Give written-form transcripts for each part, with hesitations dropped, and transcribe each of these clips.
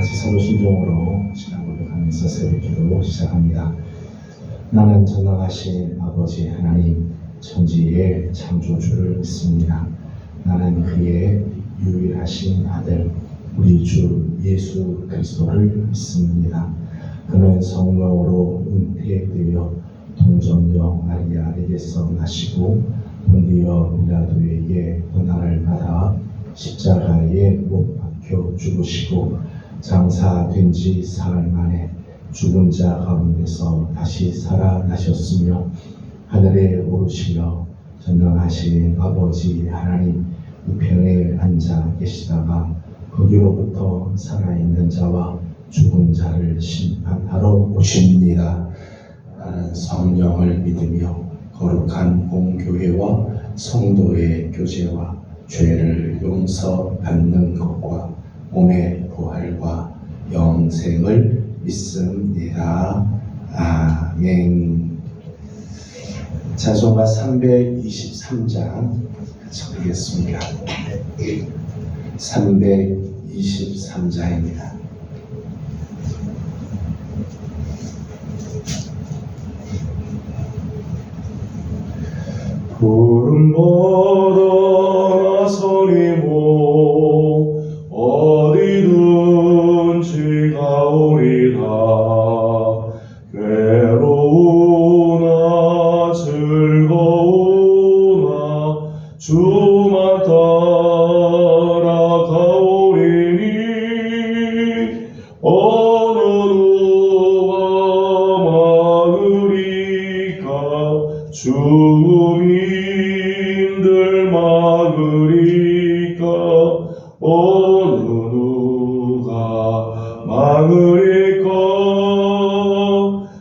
같이 서로 심정으로 시간 고백하면서 새벽 기도 시작합니다. 나는 전능하신 아버지 하나님 천지의 창조주를 믿습니다. 나는 그의 유일하신 아들 우리 주 예수 그리스도를 믿습니다. 그는 성령으로 잉태되어 동정녀 마리아에게서 나시고 본디어 빌라도에게 고난을 받아 십자가에 못 박혀 죽으시고 장사된 지 사흘 만에 죽은 자 가운데서 다시 살아나셨으며 하늘에 오르시며 전능하신 아버지 하나님 우편에 앉아 계시다가 거기로부터 살아있는 자와 죽은 자를 심판하러 오십니다. 나는 성령을 믿으며 거룩한 공교회와 성도의 교제와 죄를 용서받는 것과 몸의 부활과 영생을 믿습니다. 아멘. 찬송가 323장 같이 부르겠습니다. 323장입니다. 푸른 바다 나서리모 어디든지 가오리다. 괴로우나 즐거우나 주만 따라 가오리니 어느 누가 막으리까. 주민들 막으리까. 어느 누가 막으리까.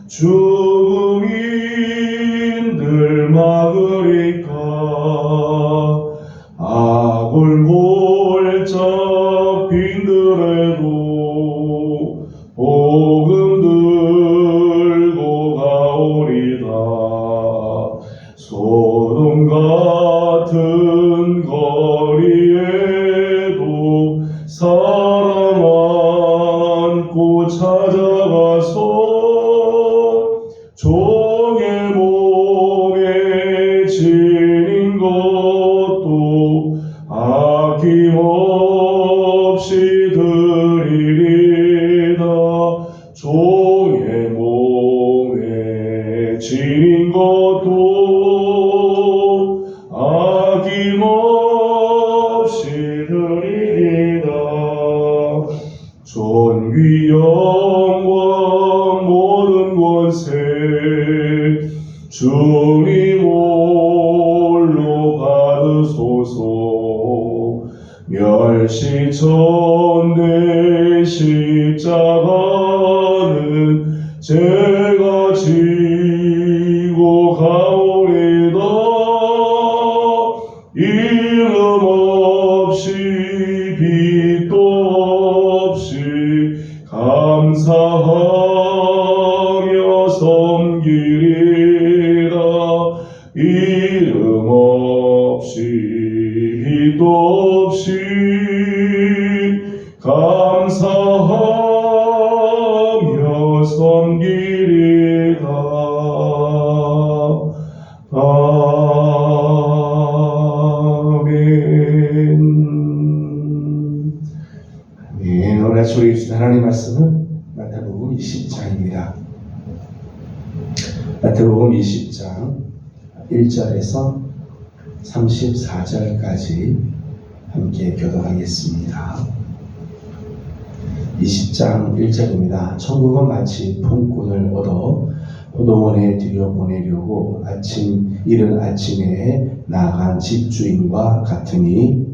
주민들 막으리까. 아골골 잡힌들에도 복음 들고 가오리다. 소돔 같은 거리에도 사람 안고 찾아가서 종의 몸에 지닌 것도 아낌없이 드리리다. 종의 몸에 지닌 것도 아낌없이 드리리다. 존귀 영광 모든 권세 주님 홀로 받으소서. 멸시천대 십자가는 제가 지고 가오리다. 이름 없이 빛도 없이 감사하며 섬기리라. 이름 없이 빛도 없이 감사하며 섬기리라. 아멘. 아멘. 오늘 아침 우리 하나님 말씀은 마태복음 20장입니다. 마태복음 20장 1절에서 34절까지 함께 교독하겠습니다. 20장 1절입니다. 천국은 마치 품꾼을 얻어 포도원에 들여보내려고 이른 아침에 나간 집주인과 같으니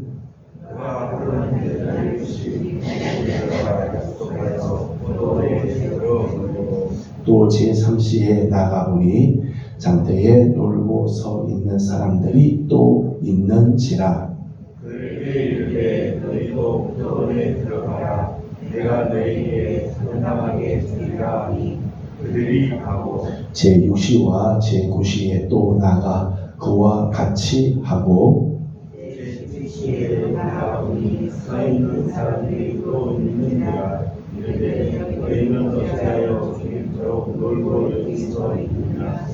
또 제3시에 나가보니 장터에 놀고 서 있는 사람들이 또 있는지라. 그들에게 이르되 너희도 포도원에 들어가라. 내가 너희에게 상담하게 주리라 하니 그들이 가고 제6시와 제9시에 또 나가 그와 같이 하고 제10시에 나가보니 서 있는 사람들이 또 있느니라. 이르되 너희는 어찌하여 주님처럼 놀고 여기서 있느냐.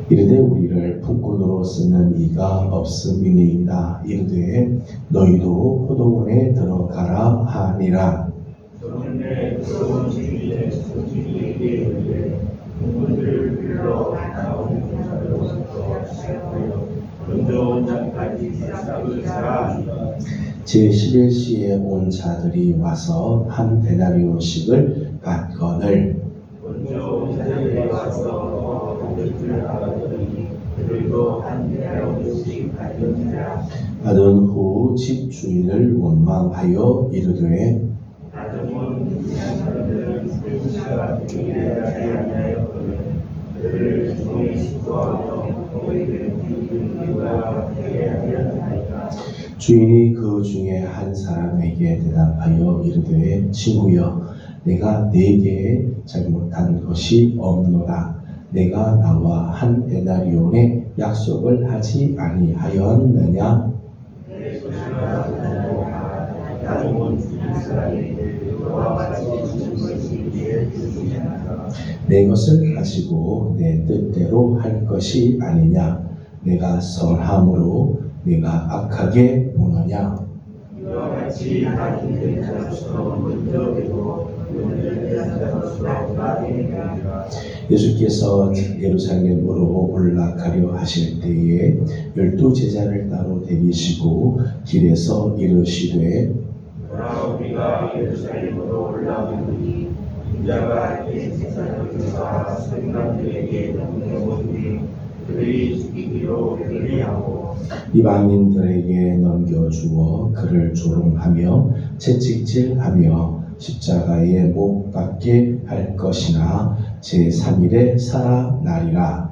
이르되 우리를 품꾼으로 쓰는 이가 없음이니이다. 이르되 너희도 포도원에 들어가라 하니라. 그런데 들어온 주인의 주인에게 이르되 품꾼들을 불러 나오는 자로부터 시작하여 먼저 온 자까지 싹을 사라. 제11시에 온 자들이 와서 한 데나리온씩을 받거늘 먼저 온 자들이 와서 그들을 알아보니 그들도 한 데나리온씩 받은지라. 받은 후 집주인을 원망하여 이르되 아정은 사람들은 스스가 일하지 아니하였거늘 그들을 종이 식구하며 너희들 누가 되게 하였나이까. 주인이 그 중에 한 사람에게 대답하여 이르되 친구여 내가 네게 잘못한 것이 없노라. 내가 나와 한 데나리온의 약속을 하지 아니하였느냐. 내 소식을 듣고 아정은 이스라엘이 너와 같이 주신 것이 내 뜻이니라. 내 것을 가지고 내 뜻대로 할 것이 아니냐. 내가 선함으로 내가 악하게 보느냐. 이와 같이 나중된 자로서 먼저 되고 먼저 된 자로서 나중에 되리라. 예수께서 예루살렘으로 올라가려 하실 때에 12 제자를 따로 데리시고 길에서 이르시되 그러나 우리가 예루살렘으로 올라오니 인자가 제사장들과 서기관들에게 넘겨오니 그들이 죽이기로 결의하고 이방인들에게 넘겨주어 그를 조롱하며 채찍질하며 십자가에 못 박게 할 것이나 제3일에 살아나리라.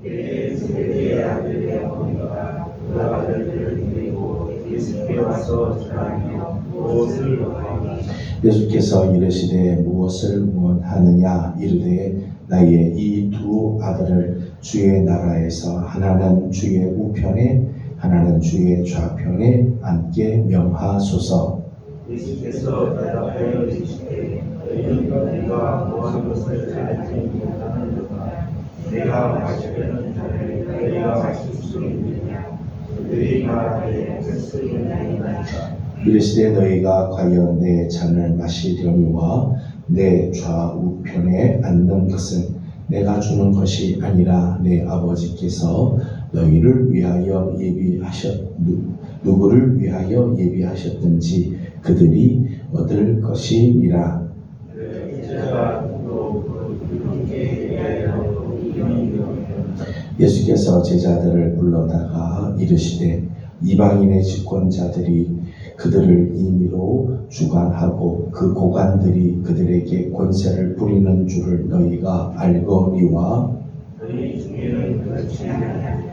세대의 아들의 어머니가 그 아들들을 데리고 예수께 와서 전하며 무엇을 원하니. 예수께서 이르시되 무엇을 원하느냐. 이르되 나의 이 두 아들을 주의 나라에서 하나는 주의 우편에 하나는 주의 좌편에 앉게 명하소서. 예수께서 대답하여 이르시되 너희는 내가 뭐한 것을 알지 못하는도다. 내가 마시려는 잔을 너희가 마실 수 있느냐. 그들이 말하되 쓸수 있나이다. 이르시되 너희가 과연 내 잔을 마시려니와 내 좌우편에 앉는 것은 내가 주는 것이 아니라 내 아버지께서 너희를 위하여 누구를 위하여 예비하셨든지 그들이 얻을 것이니라. 예수께서 제자들을 불러다가 이르시되 이방인의 집권자들이 그들을 임의로 주관하고 그 고관들이 그들에게 권세를 부리는 줄을 너희가 알거니와 너희 중에는 그렇지 않느냐.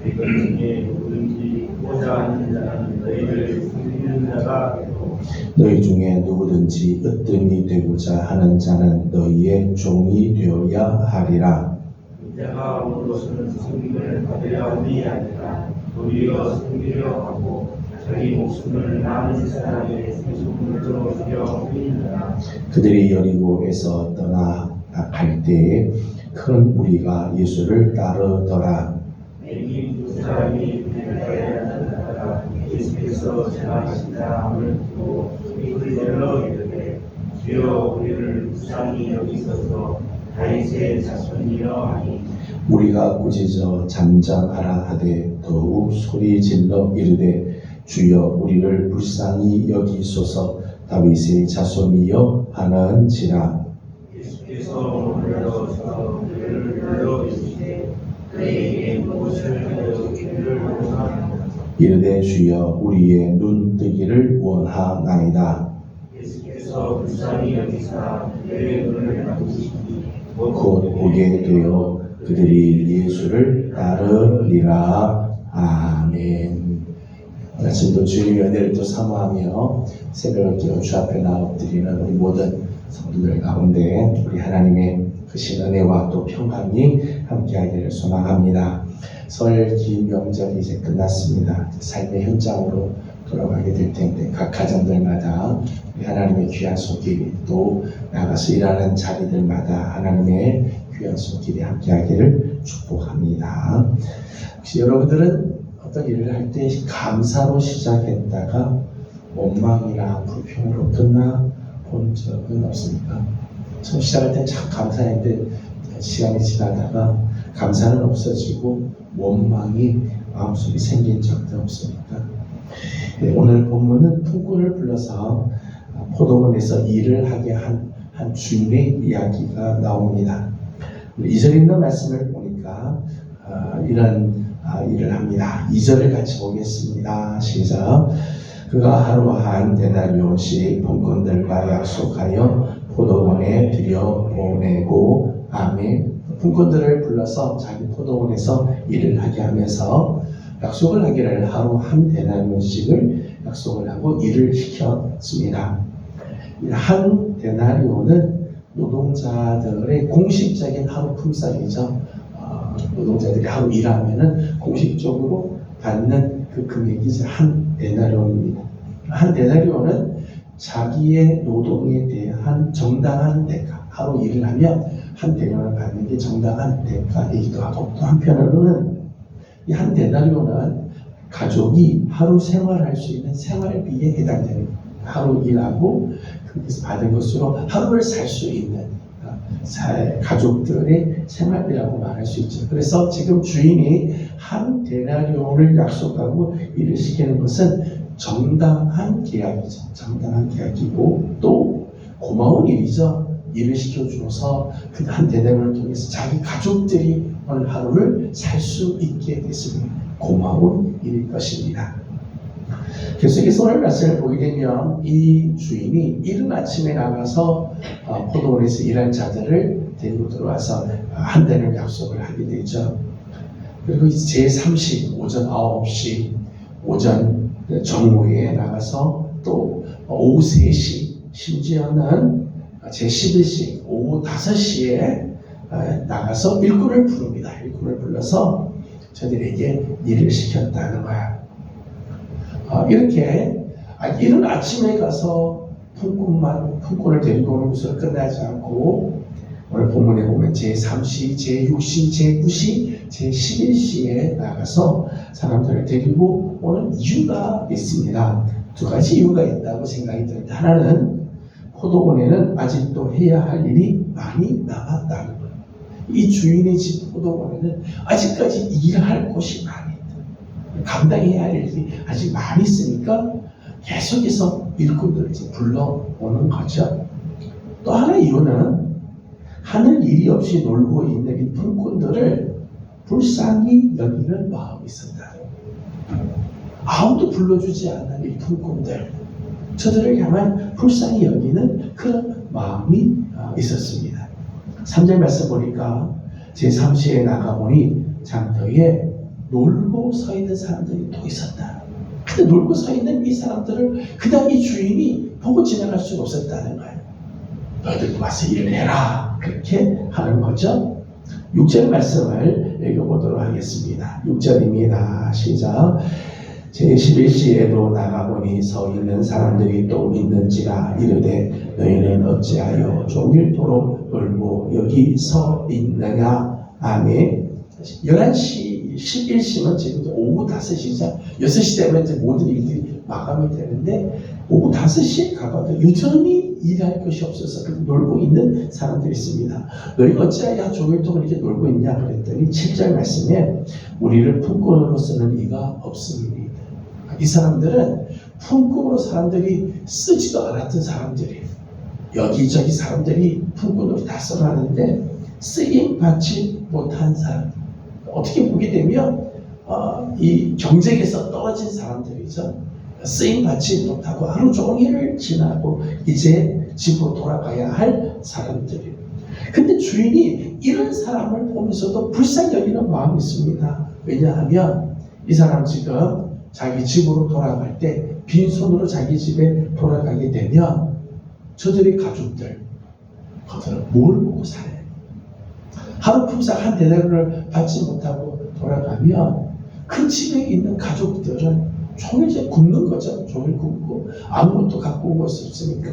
너희 중에 누구든지 보자 하는 자는 너희를 숨기는 자가 되고 너희 중에 누구든지 으뜸이 되고자 하는 자는 너희의 종이 되어야 하리라. 인자가 온 것은 승리를 받으려 함이 아니라 도리어 승리려 하고 자기 목숨을 많은 사람의 생수물로 주려 함이니라. 그들이 여리고에서 떠나갈 때에 큰 무리가 예수를 따르더라. 내게 두 사람이 베드로에 앉았다가 예수께서 지나가신다 함을 듣고 입을 열어 이르되 주여 우리를 불쌍히 여기소서. 다윗의 자손이여 하니 무리가 꾸짖어 잠잠하라 하되 더욱 소리질러 이르되 주여 우리를 불쌍히 여기소서. 다윗의 자손이여 하는지라. 예수께서 올라오셔서 그를 불러 이르시되 그에게 무엇을 하여 주기를 원하느냐. 이르되 주여 우리의 눈 뜨기를 원하나이다. 예수께서 불쌍히 여기사 그의 눈을 감으시니 곧 보게 되어 그들이 예수를 따르리라. 아멘. 아침도 주님의 은혜를 또 사모하며 새벽을 깨어 주 앞에 나와 엎드리는 우리 모든 성도들 가운데 우리 하나님의 크신 은혜와 또 평강이 함께하기를 소망합니다. 설 긴 명절이 이제 끝났습니다. 삶의 현장으로 돌아가게 될 텐데 각 가정들마다 하나님의 귀한 손길이 또 나가서 일하는 자리들마다 하나님의 귀한 손길이 함께하기를 축복합니다. 혹시 여러분들은 어떤 일을 할 때 감사로 시작했다가 원망이나 불평으로 끝나 본 적은 없습니까? 처음 시작할 때 참 감사했는데 시간이 지나다가 감사는 없어지고 원망이 마음속에 생긴 적도 없습니까? 네, 오늘 본문은 품꾼을 불러서 포도원에서 일을 하게 한 주인의 이야기가 나옵니다. 2절에 있는 말씀을 보니까 이런 일을 합니다. 2절을 같이 보겠습니다. 시작. 그가 하루 한 데나리온씩 품꾼들과 약속하여 포도원에 들여보내고 아멘. 품꾼들을 불러서 자기 포도원에서 일을 하게 하면서 약속을 하기를 하루 한 데나리온씩을 약속을 하고 일을 시켰습니다. 한 데나리온은 노동자들의 공식적인 하루 품삯이죠. 노동자들이 하루 일하면은 공식적으로 받는 그 금액이 한 데나리온입니다. 한 데나리온은 자기의 노동에 대한 정당한 대가, 하루 일을 하면 한 데나리온을 받는 게 정당한 대가이기도 하고, 또 한편으로는 이 한 데나리온은 가족이 하루 생활할 수 있는 생활비에 해당되는 하루 일하고 거기서 받은 것으로 하루를 살 수 있는 가족들의 생활비라고 말할 수 있죠. 그래서 지금 주인이 한 데나리온을 약속하고 일을 시키는 것은 정당한 계약이죠. 정당한 계약이고 또 고마운 일이죠. 일을 시켜주어서 그 한 데나리온을 통해서 자기 가족들이 오늘 하루를 살 수 있게 됐습니다. 고마운 일일 것입니다. 계속해서 오늘 말씀을 보게 되면 이 주인이 이른 아침에 나가서 포도원에서 일할 자들을 데리고 들어와서 한 대를 약속을 하게 되죠. 그리고 제3시 오전 9시 오전 정오에 나가서 또 오후 3시 심지어는 제11시 오후 5시에 나가서 일꾼을 부릅니다. 일꾼을 불러서 저들에게 일을 시켰다는 거야. 이렇게 이른 아침에 가서 품꾼을 데리고 오는 것으로 끝나지 않고 오늘 본문에 보면 제3시, 제6시, 제9시, 제11시에 나가서 사람들을 데리고 오는 이유가 있습니다. 두 가지 이유가 있다고 생각이 듭니다. 하나는 포도원에는 아직도 해야 할 일이 많이 남았다는 거예요. 이 주인의 집 포도원에는 아직까지 일할 곳이 많이 있다. 감당해야 할 일이 아직 많이 있으니까 계속해서 일꾼들을 불러오는 거죠. 또 하나의 이유는 하늘 일이 없이 놀고 있는 이 품꾼들을 불쌍히 여기는 마음이 있었다. 아무도 불러주지 않는 이 품꾼들, 저들을 향한 불쌍히 여기는 그런 마음이 있었습니다. 3절 말씀 보니까 제3시에 나가보니 장터에 놀고 서 있는 사람들이 또 있었다. 근데 놀고 서 있는 이 사람들을 그냥 이 주인이 보고 지나갈 수가 없었다는 거예요. 너희들 와서 일을 해라. 그렇게 하는 거죠. 6절 말씀을 읽어보도록 하겠습니다. 6절입니다. 시작. 제11시에도 나가보니 서 있는 사람들이 또 있는지라 이르되 너희는 어찌하여 종일토록 놀고 여기 서 있느냐. 아멘. 11시 11시는 지금 오후 5시죠. 6시 되면 이제 모든 일들이 마감이 되는데 오후 5시에 가봐도 여전히 일할 것이 없어서 놀고 있는 사람들이 있습니다. 너희 어찌하여 종일 동안 이렇게 놀고 있냐 그랬더니 7절 말씀에 우리를 품꾼으로 쓰는 이가 없습니다. 이 사람들은 품꾼으로 사람들이 쓰지도 않았던 사람들이에요. 여기저기 사람들이 품꾼으로 다 써놨는데 쓰임 받지 못한 사람. 어떻게 보게 되면 이 경쟁에서 떨어진 사람들이죠. 쓰임 받지 못하고 하루 종일을 지나고 이제 집으로 돌아가야 할 사람들이에요. 근데 주인이 이런 사람을 보면서도 불쌍히 여기는 마음이 있습니다. 왜냐하면 이 사람 지금 자기 집으로 돌아갈 때 빈손으로 자기 집에 돌아가게 되면 저들의 가족들 그들은 뭘 보고 살아요? 하루 품삯 한 대나리온을 받지 못하고 돌아가면 그 집에 있는 가족들은 종일 이제 굶는 거죠. 종일 굶고 아무것도 갖고 올 수 없으니까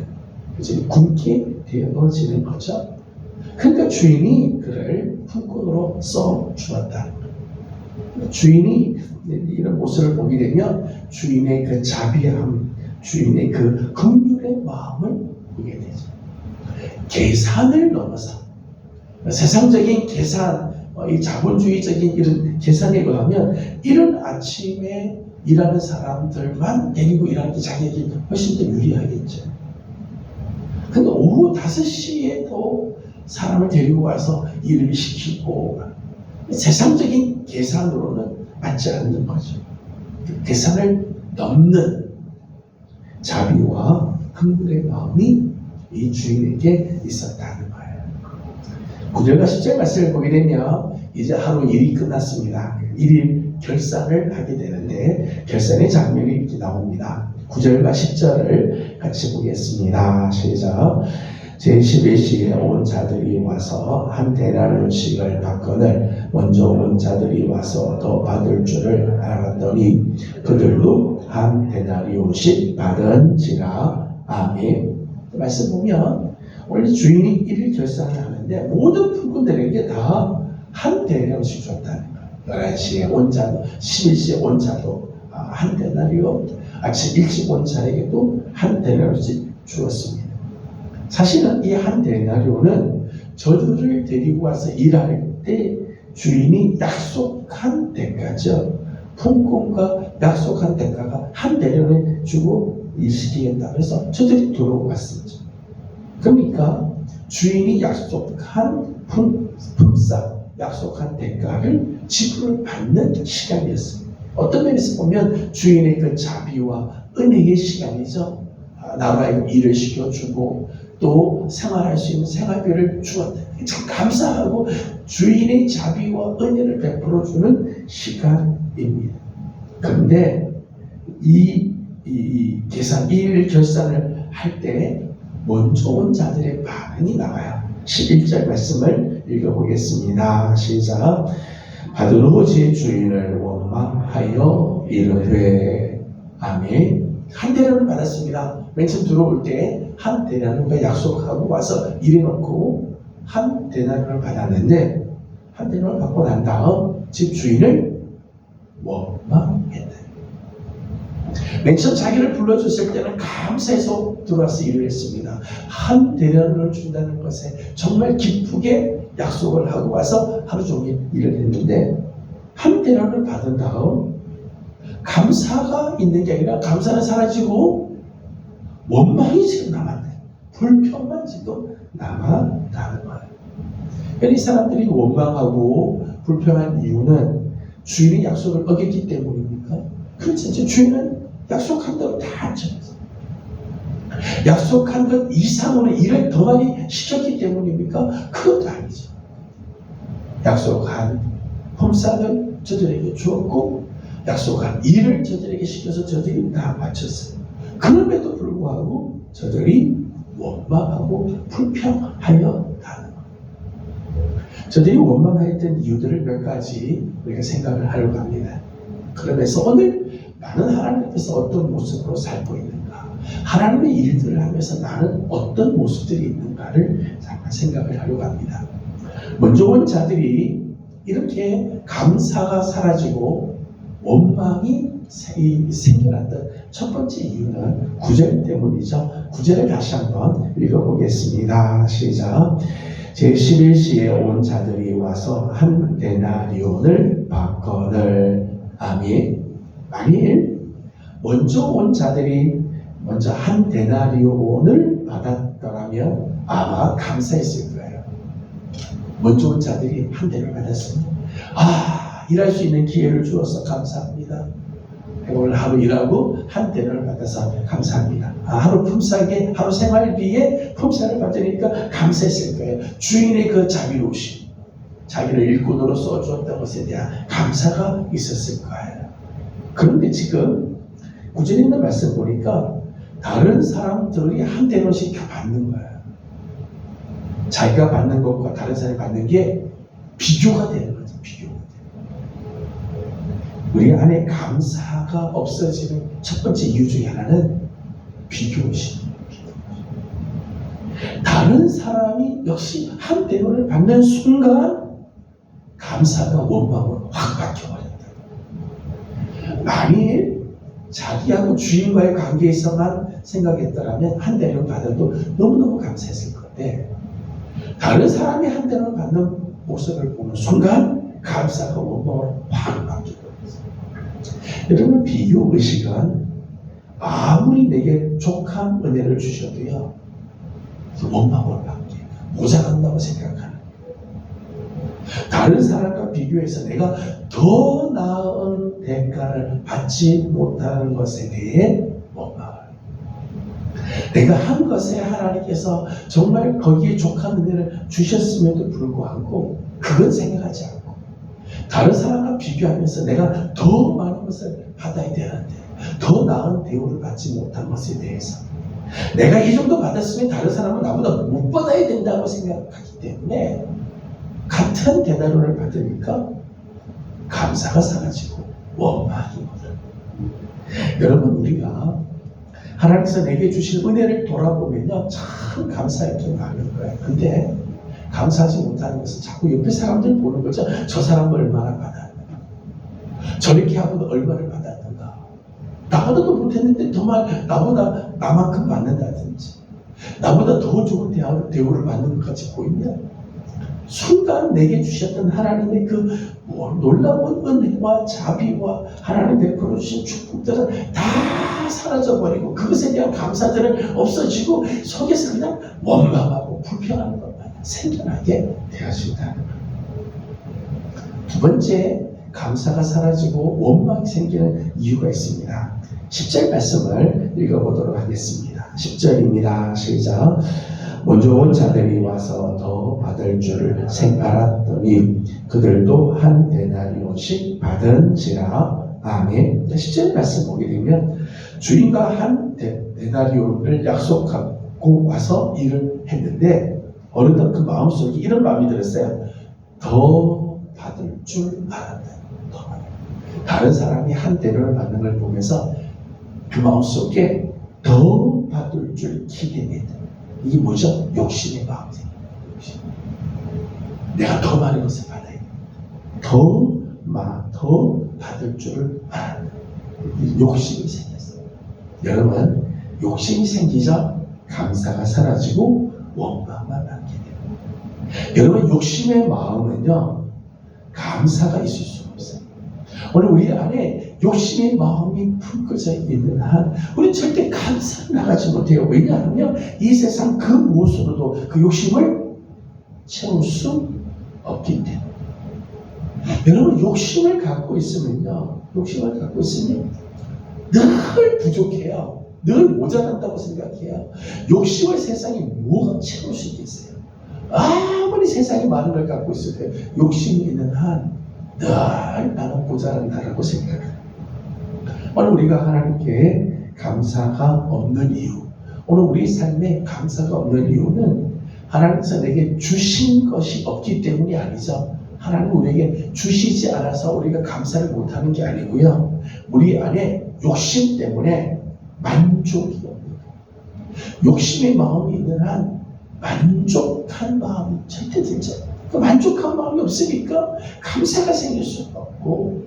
이제 굶게 되어지는 거죠. 그러니까 주인이 그를 품꾼으로 써 주었다. 주인이 이런 모습을 보게 되면 주인의 그 자비함, 주인의 그 긍휼의 마음을 보게 되죠. 계산을 넘어서 세상적인 계산, 이 자본주의적인 이런 계산에 의하면 이른 아침에 일하는 사람들만 데리고 일하는 게 자기에게 훨씬 더 유리하겠죠. 근데 오후 5시에도 사람을 데리고 와서 일을 시키고 세상적인 계산으로는 맞지 않는 거죠. 계산을 넘는 자비와 긍휼의 마음이 이 주인에게 있었다는 거예요. 9절과 10절 말씀을 보게 되면 이제 하루 일이 끝났습니다. 1일 결산을 하게 되는데 결산의 장면이 이렇게 나옵니다. 9절과 10절을 같이 보겠습니다. 시작. 제11시에 온 자들이 와서 한 데나리온씩을 받거늘 먼저 온 자들이 와서 더 받을 줄을 알았더니 그들도 한 데나리온씩 받은지라. 아멘. 말씀 보면 원래 주인이 1일 결산을 하는데 모든 품꾼들에게 다 한 데나리온씩 줬다는 거예요. 11시에 온 자도 11시에 온 자도 한 데나리온, 아침 일찍 온 자에게도 한 데나리온씩 주었습니다. 사실은 이 한 데나리온은 저들을 데리고 와서 일할 때 주인이 약속한 대가죠. 품꾼과 약속한 대가가 한 데나리온을 주고 일시키겠다. 그래서 저들이 들어왔었죠. 그러니까 주인이 약속한 품삯, 약속한 대가를 지불을 받는 시간이었습니다. 어떤 면에서 보면 주인의 그 자비와 은혜의 시간이죠. 나라에 일을 시켜주고 또 생활할 수 있는 생활비를 주었다. 참 감사하고 주인의 자비와 은혜를 베풀어주는 시간입니다. 그런데 이 계산, 일 결산을 할 때 먼저 온 자들의 반응이 나와요. 11절 말씀을 읽어보겠습니다. 시작. 받은 후 제 주인을 원망하여 이르되. 아멘. 한 데나리온을 받았습니다. 맨 처음 들어올 때 한 데나리온과 약속하고 와서 일해놓고 한 데나리온을 받았는데 한 데나리온을 받고 난 다음 집 주인을 원망했다. 맨 처음 자기를 불러줬을 때는 감사해서 들어와서 일을 했습니다. 한 데나리온을 준다는 것에 정말 기쁘게 약속을 하고 와서 하루 종일 일을 했는데 한 데나리온을 받은 다음 감사가 있는 게 아니라 감사는 사라지고 원망이 지금 남았네. 불평만 지금 남았다는 거예요. 이 사람들이 원망하고 불평한 이유는 주인의 약속을 어겼기 때문입니까? 그렇지. 주인은 약속한 대로 다 하죠. 약속한 것 이상으로 일을 더 많이 시켰기 때문입니까? 그것도 아니죠. 약속한 품삯을 저들에게 주었고 약속한 일을 저들에게 시켜서 저들이 다 마쳤어요. 그럼에도 불구하고 저들이 원망하고 불평하였다는 것. 저들이 원망하였던 이유들을 몇 가지 우리가 생각을 하려고 합니다. 그러면서 오늘 나는 하나님 앞에서 어떤 모습으로 살고 있는가, 하나님의 일들을 하면서 나는 어떤 모습들이 있는가를 잠깐 생각을 하려고 합니다. 먼저 온 자들이 이렇게 감사가 사라지고 원망이 생겨났던 첫 번째 이유는 9절 때문이죠. 9절을 다시 한번 읽어보겠습니다. 시작. 제11시에 온 자들이 와서 한 데나리온을 받거늘. 아멘. 만일 먼저 온 자들이 먼저 한 데나리온을 받았더라면 아마 감사했을 거예요. 먼저 온 자들이 한 대를 받았습니다. 일할 수 있는 기회를 주어서 감사합니다. 오늘 하루 일하고 한 대를 받아서 감사합니다. 하루 품삯에, 하루 생활비에 품삯을 받으니까 감사했을 거예요. 주인의 그 자비로우심, 자기를 일꾼으로 써주었던 것에 대한 감사가 있었을 거예요. 그런데 지금 구절에 있는 말씀 보니까 다른 사람들이 한 대로씩 받는 거예요. 자기가 받는 것과 다른 사람이 받는 게 비교가 되는 거죠. 비교가 되는 거예요. 우리 안에 감사가 없어지는 첫 번째 이유 중에 하나는 비교의식. 다른 사람이 역시 한 대우를 받는 순간 감사가 원망으로 확 바뀌어버렸다. 만일 자기하고 주인과의 관계에서만 생각했더라면 한 대우를 받아도 너무너무 감사했을 건데, 다른 사람이 한 대우를 받는 모습을 보는 순간 감사가 원망으로 확 바뀌어버렸어요. 여러분, 비교의식은 아무리 내게 족한 은혜를 주셔도요, 원망으로 바뀌어요. 모자란다고 생각하는. 다른 사람과 비교해서 내가 더 나은 대가를 받지 못하는 것에 대해 원망을. 내가 한 것에 하나님께서 정말 거기에 족한 은혜를 주셨음에도 불구하고 그건 생각하지 않고, 다른 사람과 비교하면서 내가 더 많은 것을 받아야 되는데 더 나은 대우를 받지 못한 것에 대해서, 내가 이 정도 받았으면 다른 사람은 나보다 못 받아야 된다고 생각하기 때문에 같은 대가를 받으니까 감사가 사라지고 원망이 오더라고요. 여러분, 우리가 하나님께서 내게 주신 은혜를 돌아보면요, 참 감사할 게 많은 거예요. 근데 감사하지 못하는 것은 자꾸 옆에 사람들 보는 거죠. 저 사람은 얼마나 받았는가, 저렇게 하고도 얼마를 받았는가, 나보다도 못했는데 나보다 나만큼 받는다든지, 나보다 더 좋은 대우를 받는 것 같이 보이냐? 순간 내게 주셨던 하나님의 그 놀라운 은혜와 자비와 하나님 베풀어 주신 축복들은 다 사라져버리고, 그것에 대한 감사들은 없어지고 속에서 그냥 원망하고 불평하는 것만 생겨나게 되어진다는 거예요. 두 번째, 감사가 사라지고 원망이 생기는 이유가 있습니다. 10절 말씀을 읽어보도록 하겠습니다. 10절입니다. 시작. 먼저 온 자들이 와서 더 받을 줄을 알았더니 그들도 한 데나리온씩 받은지라. 아멘. 10절 말씀 보게 되면 주인과 한 데나리온을 약속하고 와서 일을 했는데 어느덧 그 마음속에 이런 마음이 들었어요. 더 받을 줄 알았다. 다른 사람이 한 데나리온을 받는 걸 보면서 그 마음속에 더 받을 줄 기대했다. 이게 뭐죠? 욕심의 마음이에요. 욕심. 내가 더 많은 것을 받아야 돼. 더 받을 줄을 알았다. 욕심이 생겼어요. 여러분, 욕심이 생기자 감사가 사라지고 원망만 남게 돼요. 여러분, 욕심의 마음은요, 감사가 있을 수가 없어요. 오늘 우리 안에 욕심의 마음이 품겨져 있는 한 우리 절대 감사를 나가지 못해요. 왜냐하면 이 세상 그 무엇으로도 그 욕심을 채울 수 없기 때문에. 여러분, 욕심을 갖고 있으면 늘 부족해요. 늘 모자란다고 생각해요. 욕심을 세상에 뭐가 채울 수 있겠어요? 아무리 세상에 많은 걸 갖고 있을 때 욕심이 있는 한 늘 나는 모자란다라고 생각해요. 오늘 우리가 하나님께 감사가 없는 이유, 오늘 우리 삶에 감사가 없는 이유는 하나님께서 내게 주신 것이 없기 때문이 아니죠. 하나님 우리에게 주시지 않아서 우리가 감사를 못하는 게 아니고요, 우리 안에 욕심 때문에 만족이 없는 거예요. 욕심의 마음이 있는 한 만족한 마음이 절대 들지 않아요. 그 만족한 마음이 없으니까 감사가 생길 수가 없고,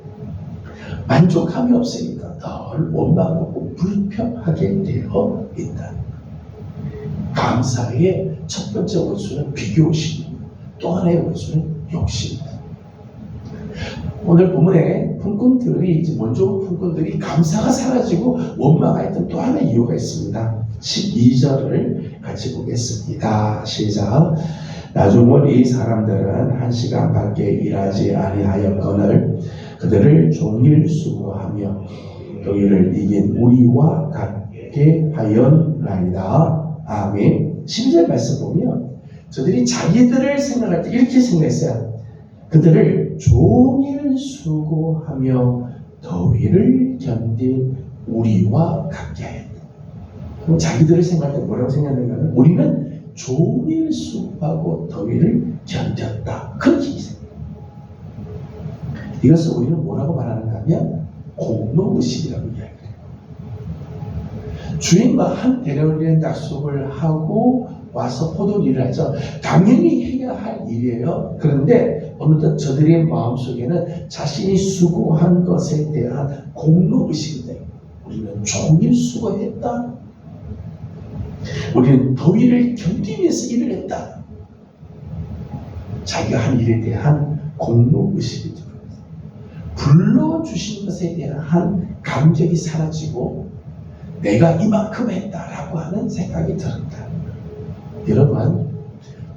만족함이 없으니까 늘 원망하고 불평하게 되어 있다. 감사의 첫 번째 원수는 비교의식이고 또 하나의 원수는 욕심입니다. 오늘 본문에 품꾼들이, 먼저 품꾼들이 감사가 사라지고 원망하였던 또 하나의 이유가 있습니다. 12절을 같이 보겠습니다. 시작. 나중은 이 사람들은 1시간 밖에 일하지 아니하였거늘 그들을 종일 수고하며 너희를 이긴 우리와 같게 하였나이다. 아멘. 12절 말씀 보면 저들이 자기들을 생각할 때 이렇게 생각했어요. 그들을 종일 수고하며 더위를 견딘 우리와 같게 하였다. 그럼 자기들을 생각할 때 뭐라고 생각하는가? 우리는 종일 수고하고 더위를 견뎠다. 그렇게 생각해요. 이것을 우리는 뭐라고 말하는가 하면 공로의식이라고 이야기해요. 주인과 한 대련된 약속을 하고 와서 포도 일을 하죠. 당연히 해야 할 일이에요. 그런데 어느덧 저들의 마음속에는 자신이 수고한 것에 대한 공로의식이 돼요. 우리는 종일 수고했다. 우리는 더위를 견디면서 일을 했다. 자기가 한 일에 대한 공로의식이 들어요. 불러주신 것에 대한 감격이 사라지고 내가 이만큼 했다라고 하는 생각이 들었다. 여러분,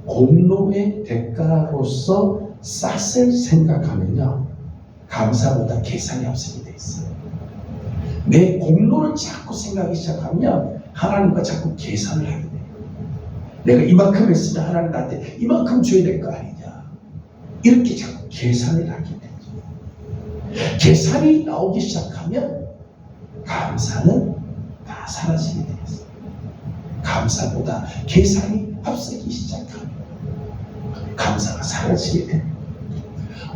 공로의 대가로서 쌌을 생각하면요, 감사보다 계산이 앞서게 돼 있어요. 내 공로를 자꾸 생각하기 시작하면 하나님과 자꾸 계산을 하게 돼요. 내가 이만큼 했으면 하나님 나한테 이만큼 줘야 될 거 아니냐, 이렇게 자꾸 계산을 하게 되죠. 계산이 나오기 시작하면 감사는 다 사라지게 되겠어요. 감사보다 계산이 앞서기 시작하면 감사가 사라지게 됩니다.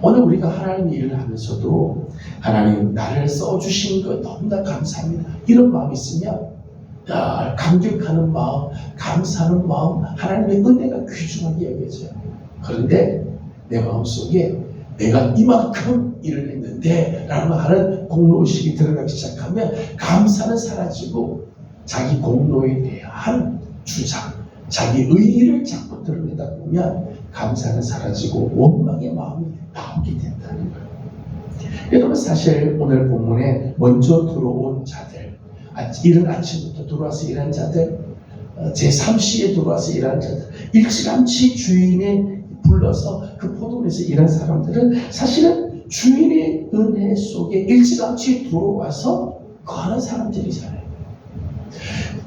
오늘 우리가 하나님 일을 하면서도 하나님 나를 써주신 것 너무나 감사합니다, 이런 마음이 있으면 감격하는 마음, 감사하는 마음, 하나님의 은혜가 귀중하게 여겨져요. 그런데 내 마음속에 내가 이만큼 일을 했는데 라고 하는 공로의식이 들어가기 시작하면 감사는 사라지고 자기 공로에 대한 주장, 자기 의의를 자꾸 드러내다 보면 감사는 사라지고 원망의 마음이 나오게 된다는 거예요. 여러분, 사실 오늘 본문에 먼저 들어온 자들, 이른 아침부터 들어와서 일한 자들, 제3시에 들어와서 일한 자들, 일찌감치 주인의 불러서 그 포도원에서 일한 사람들은 사실은 주인의 은혜 속에 일찌감치 들어와서 거하는 사람들이잖아요.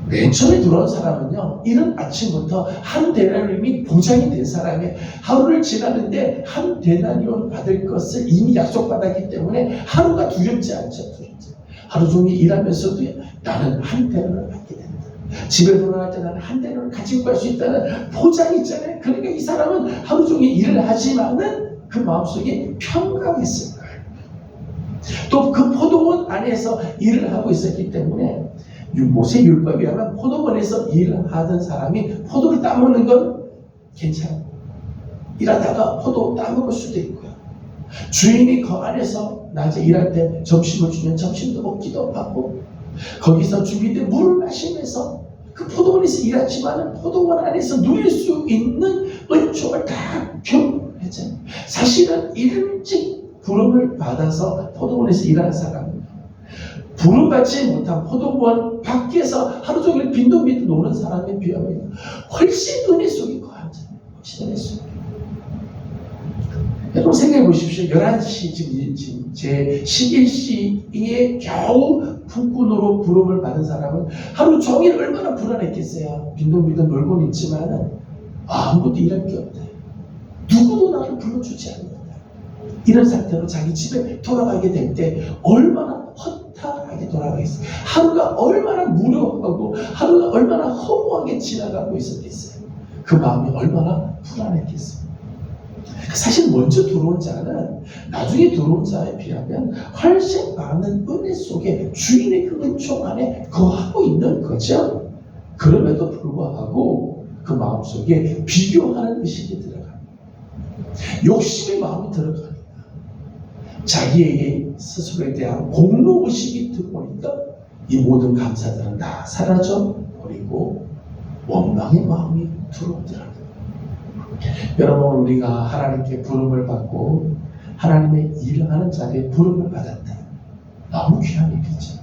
맨 처음에 들어온 사람은요, 이른 아침부터 한 데나리온이 보장이 된 사람이 하루를 지나는데 한 데나리온 받을 것을 이미 약속받았기 때문에 하루가 두렵지 않죠. 하루 종일 일하면서도 나는 한 데나리온을 받게 된다. 집에 돌아갈 때 나는 한 데나리온을 가지고 갈 수 있다는 보장이 있잖아요. 그러니까 이 사람은 하루 종일 일을 하지만은 그 마음속에 평강했을 거예요. 또 그 포도원 안에서 일을 하고 있었기 때문에 모세 율법에 의하면 포도원에서 일하던 사람이 포도를 따먹는 건 괜찮아요. 일하다가 포도 따먹을 수도 있고요. 주인이 그 안에서 낮에 일할 때 점심을 주면 점심도 먹기도 하고, 거기서 주인들 물을 마시면서 그 포도원에서 일하지만 포도원 안에서 누릴 수 있는 은총을 다 경험했잖아요. 사실은 일찍 부름을 받아서 포도원에서 일하는 사람은 부름받지 못한 포도원 밖에서 하루 종일 빈둥빈둥 노는 사람에 비하면 훨씬 은혜 속에 거하잖아요. 훨씬 은혜 속에. 여러분 생각해 보십시오. 11시 지금 제 11시에 겨우 품꾼으로 부름을 받은 사람은 하루 종일 얼마나 불안했겠어요. 빈둥빈둥 놀고는 있지만 아무것도 일할 게 없다. 누구도 나를 불러주지 않는다. 이런 상태로 자기 집에 돌아가게 될 때 얼마나 허탈하게 돌아가겠어요. 하루가 얼마나 무료하고 하루가 얼마나 허무하게 지나가고 있었겠어요. 그 마음이 얼마나 불안했겠어요. 사실 먼저 들어온 자는 나중에 들어온 자에 비하면 훨씬 많은 은혜 속에 주인의 그 은총 안에 거하고 있는 거죠. 그럼에도 불구하고 그 마음속에 비교하는 의식이 들어갑니다. 욕심의 마음이 들어갑니다. 자기에게 스스로에 대한 공로의식이 들어오니까 이 모든 감사들은 다 사라져 버리고 원망의 마음이 들어오더라고요. 여러분, 우리가 하나님께 부름을 받고 하나님의 일을 하는 자리에 부름을 받았다. 너무 귀한 일이죠.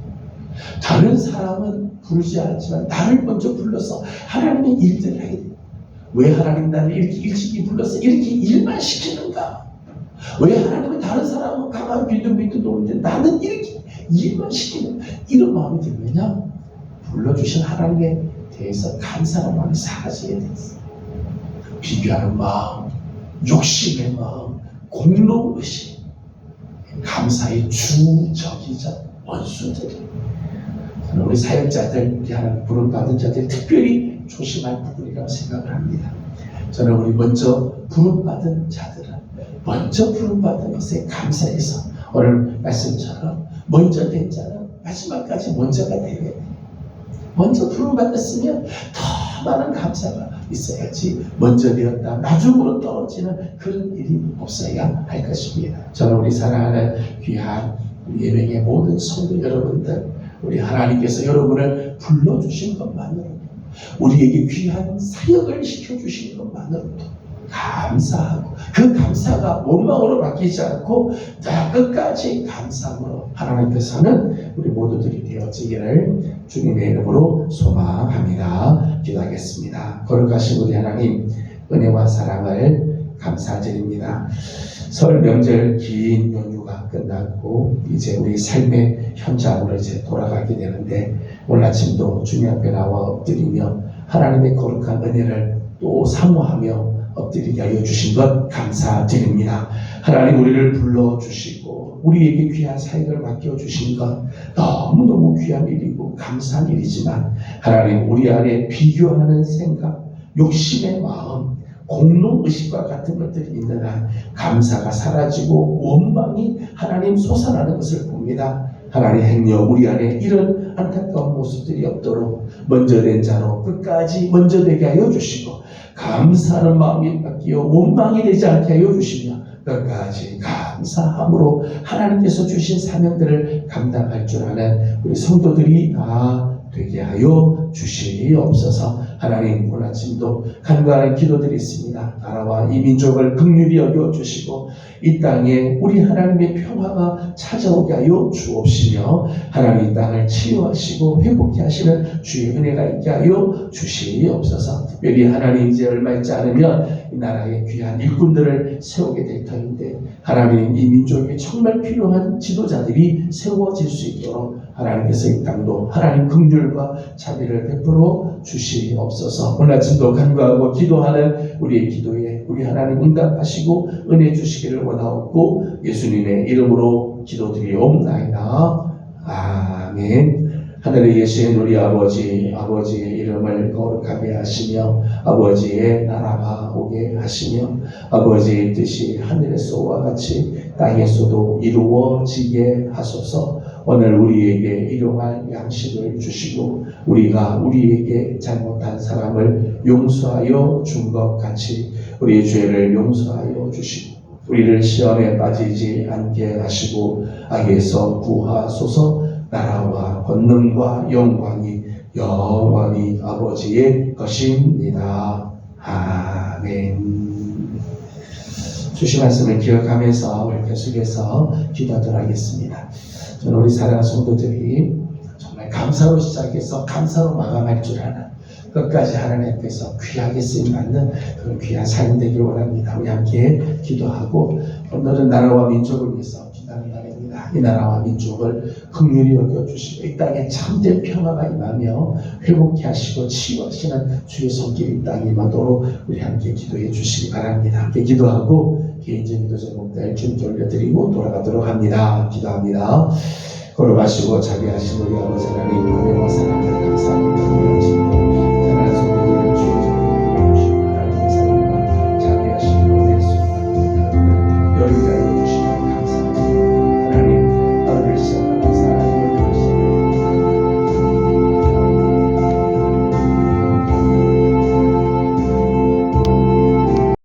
다른 사람은 부르지 않았지만 나를 먼저 불러서 하나님의 일들을 하게 됩니다. 왜 하나님 나를 이렇게 일찍이 불러서 이렇게 일만 시키는가? 왜 하나님은 다른 사람은 가만히 빈둥빈둥 노는데 나는 이렇게 일만 시키는, 이런 마음이 들면요, 불러주신 하나님에 대해서 감사하는 마음이 사라지게 되었어요. 비교하는 마음, 욕심의 마음, 공로의식, 감사의 주적이자 원수들이, 우리 사역자들, 우리 하나님 부름 받은 자들 특별히 조심할 부분이라고 생각을 합니다. 저는 우리 먼저 부름받은 자들은 먼저 부름받은 것에 감사해서 오늘 말씀처럼 먼저 된 자는 마지막까지 먼저가 되게 돼. 먼저 부름받았으면 더 많은 감사가 있어야지 먼저 되었다 나중으로 떨어지는 그런 일이 없어야 할 것입니다. 저는 우리 사랑하는 귀한 우리 예명의 모든 성도 여러분들, 우리 하나님께서 여러분을 불러주신 것만으로도, 우리에게 귀한 사역을 시켜주신 것만으로도 감사하고, 그 감사가 원망으로 바뀌지 않고 끝까지 감사함으로 하나님께서는 우리 모두들이 되어지기를 주님의 이름으로 소망합니다. 기도하겠습니다. 거룩하신 우리 하나님, 은혜와 사랑을 감사드립니다. 설 명절 긴 연휴가 끝났고 이제 우리 삶의 현장으로 이제 돌아가게 되는데, 오늘 아침도 주님 앞에 나와 엎드리며 하나님의 거룩한 은혜를 또 사모하며 엎드리게 하여 주신 것 감사드립니다. 하나님, 우리를 불러주시고 우리에게 귀한 사역을 맡겨주신 것 너무너무 귀한 일이고 감사한 일이지만, 하나님, 우리 안에 비교하는 생각, 욕심의 마음, 공로의식과 같은 것들이 있는 한 감사가 사라지고 원망이 하나님 솟아나는 것을 봅니다. 하나님, 행여 우리 안에 이런 안타까운 모습들이 없도록 먼저 된 자로 끝까지 먼저 되게 하여 주시고, 감사하는 마음이 바뀌어 원망이 되지 않게 하여 주시며 끝까지 감사함으로 하나님께서 주신 사명들을 감당할 줄 아는 우리 성도들이 다 되게 하여 주시옵소서. 하나님, 오늘 아침도 간구하는 기도들이 있습니다. 나라와 이 민족을 긍휼히 여겨 주시고 이 땅에 우리 하나님의 평화가 찾아오게 하여 주옵시며, 하나님 이 땅을 치유하시고 회복케 하시는 주의 은혜가 있게 하여 주시옵소서. 특별히 하나님, 이제 얼마 있지 않으면 이 나라의 귀한 일꾼들을 세우게 될 터인데, 하나님, 이 민족에 정말 필요한 지도자들이 세워질 수 있도록 하나님께서 이 땅도 하나님 긍휼과 자비를 베풀어 주시옵소서. 오늘 아침도 간구하고 기도하는 우리의 기도에 우리 하나님 응답하시고 은혜 주시기를 원하옵고 예수님의 이름으로 기도드리옵나이다. 아멘. 하늘에 계신 우리 아버지, 아버지의 이름을 거룩하게 하시며 아버지의 나라가 오게 하시며 아버지의 뜻이 하늘에서와 같이 땅에서도 이루어지게 하소서. 오늘 우리에게 일용할 양식을 주시고 우리가 우리에게 잘못한 사람을 용서하여 준 것 같이 우리의 죄를 용서하여 주시고 우리를 시험에 빠지지 않게 하시고 악에서 구하소서. 나라와 권능과 영광이 영원히 아버지의 것입니다. 아멘. 주신 말씀을 기억하면서 우리 계속해서 기도하도록 하겠습니다. 저는 우리 사랑하는 성도들이 정말 감사로 시작해서 감사로 마감할 줄 아는 끝까지 하나님 앞에서 귀하게 쓰임받는 그런 귀한 삶이 되기를 원합니다. 우리 함께 기도하고, 오늘은 나라와 민족을 위해서 기도하는 날입니다. 이 나라와 민족을 긍휼히 여겨주시고 이 땅에 참된 평화가 임하며 회복케 하시고 치유하시는 주의 손길이 이 땅에 임하도록 우리 함께 기도해 주시기 바랍니다. 함께 기도하고 개인적인 기도 제목들 주님께 올려드리고 돌아가도록 합니다. 기도합니다. 걸어가시고 자비하신 우리 아버지 하나님, 은혜와 사랑을 감사합니다.